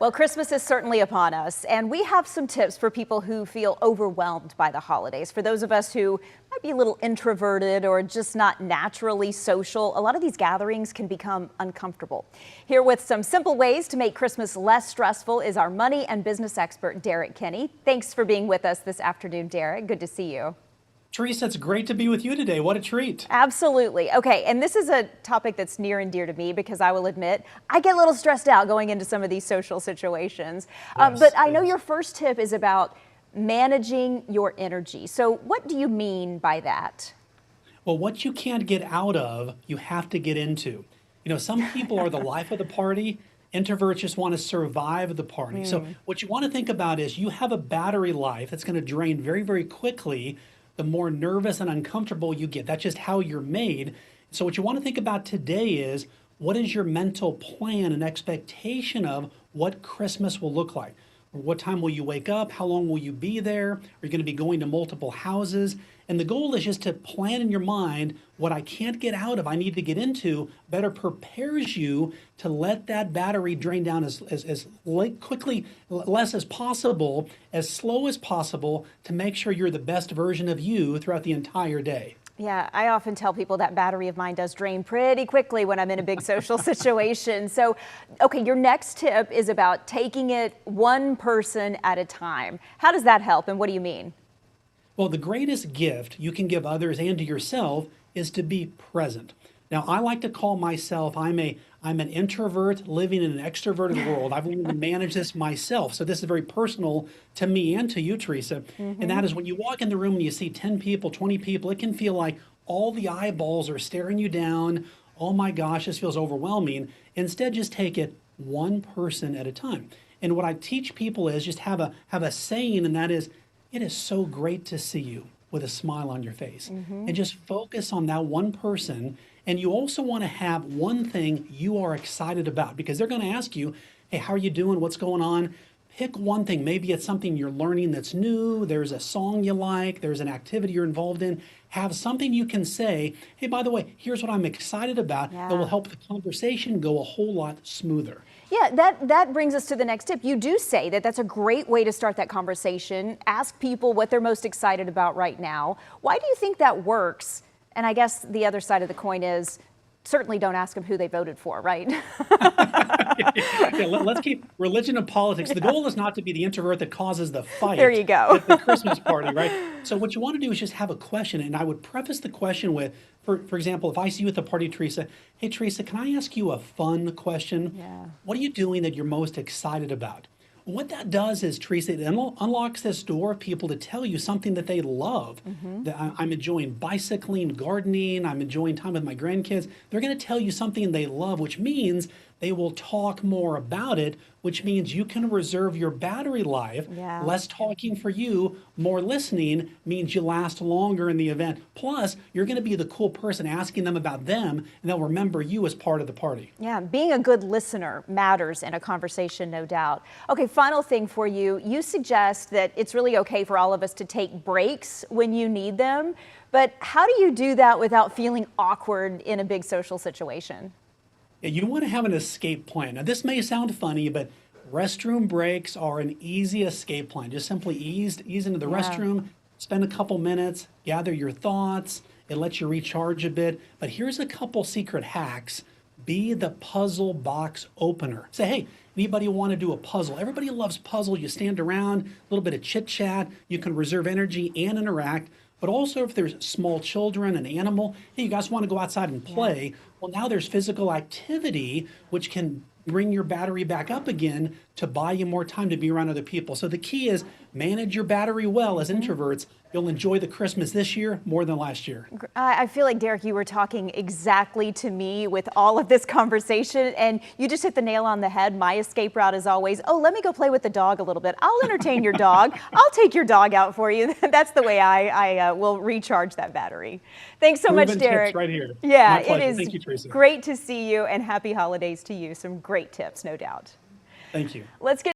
Well, Christmas is certainly upon us, and we have some tips for people who feel overwhelmed by the holidays. For those of us who might be a little introverted or just not naturally social, a lot of these gatherings can become uncomfortable. Here with some simple ways to make Christmas less stressful is our money and business expert, Derrick Kinney. Thanks for being with us this afternoon, Derrick. Good to see you. Teresa, it's great to be with you today. What a treat. Absolutely. Okay, and this is a topic that's near and dear to me because I will admit I get a little stressed out going into some of these social situations. But I know your first tip is about managing your energy. So what do you mean by that? Well, what you can't get out of, you have to get into. You know, some people are the life of the party. Introverts just want to survive the party. So what you want to think about is you have a battery life that's going to drain very, very quickly the more nervous and uncomfortable you get. That's just how you're made. So what you want to think about today is, what is your mental plan and expectation of what Christmas will look like? What time will you wake up? How long will you be there? Are you going to be going to multiple houses? And the goal is just to plan in your mind what I can't get out of, I need to get into, better prepares you to let that battery drain down as quickly, less as possible, as slow as possible, to make sure you're the best version of you throughout the entire day. Yeah, I often tell people that battery of mine does drain pretty quickly when I'm in a big social situation. So, okay, your next tip is about taking it one person at a time. How does that help, and what do you mean? Well, the greatest gift you can give others and to yourself is to be present. Now, I like to call myself, I'm an introvert living in an extroverted world. I've learned to manage this myself. So this is very personal to me and to you, Teresa. And that is, when you walk in the room and you see 10 people, 20 people, it can feel like all the eyeballs are staring you down. Oh my gosh, this feels overwhelming. Instead, just take it one person at a time. And what I teach people is just have a saying, and that is, it is so great to see you with a smile on your face. And just focus on that one person. And you also want to have one thing you are excited about, because they're going to ask you, hey, how are you doing? What's going on? Pick one thing. Maybe it's something you're learning that's new. There's a song you like. There's an activity you're involved in. Have something you can say, hey, by the way, here's what I'm excited about, that will help the conversation go a whole lot smoother. Yeah, that brings us to the next tip. You do say that that's a great way to start that conversation. Ask people what they're most excited about right now. Why do you think that works? And I guess the other side of the coin is, certainly don't ask them who they voted for, right? Let's keep religion and politics. The goal is not to be the introvert that causes the fight. There you go. At the Christmas party, right? So what you want to do is just have a question. And I would preface the question with, for example, if I see you at the party, Teresa, hey, Teresa, can I ask you a fun question? Yeah. What are you doing that you're most excited about? What that does is, Teresa, it unlocks this door of people to tell you something that they love. That I'm enjoying bicycling, gardening, I'm enjoying time with my grandkids. They're going to tell you something they love, which means they will talk more about it, which means you can reserve your battery life. Less talking for you, more listening means you last longer in the event. Plus, you're going to be the cool person asking them about them, and they'll remember you as part of the party. Yeah, being a good listener matters in a conversation, no doubt. Okay, final thing for you. You suggest that it's really okay for all of us to take breaks when you need them, but how do you do that without feeling awkward in a big social situation? You want to have an escape plan. Now, this may sound funny, but restroom breaks are an easy escape plan. Just simply ease into the restroom, spend a couple minutes, gather your thoughts. It lets you recharge a bit. But here's a couple secret hacks. Be the puzzle box opener. Say, hey, anybody want to do a puzzle? Everybody loves puzzles. You stand around, a little bit of chit chat. You can reserve energy and interact. But also, if there's small children, an animal, hey, you guys want to go outside and play? Well, now there's physical activity, which can bring your battery back up again to buy you more time to be around other people. So the key is manage your battery well as introverts. You'll enjoy the Christmas this year more than last year. I feel like, Derrick, you were talking exactly to me with all of this conversation, and you just hit the nail on the head. My escape route is always, oh, let me go play with the dog a little bit. I'll entertain your dog. I'll take your dog out for you. That's the way I will recharge that battery. Thanks so much, Derrick. Right here. Yeah, it is Thank you, Teresa. Great to see you, and happy holidays to you. Some great tips, no doubt. Thank you. Let's get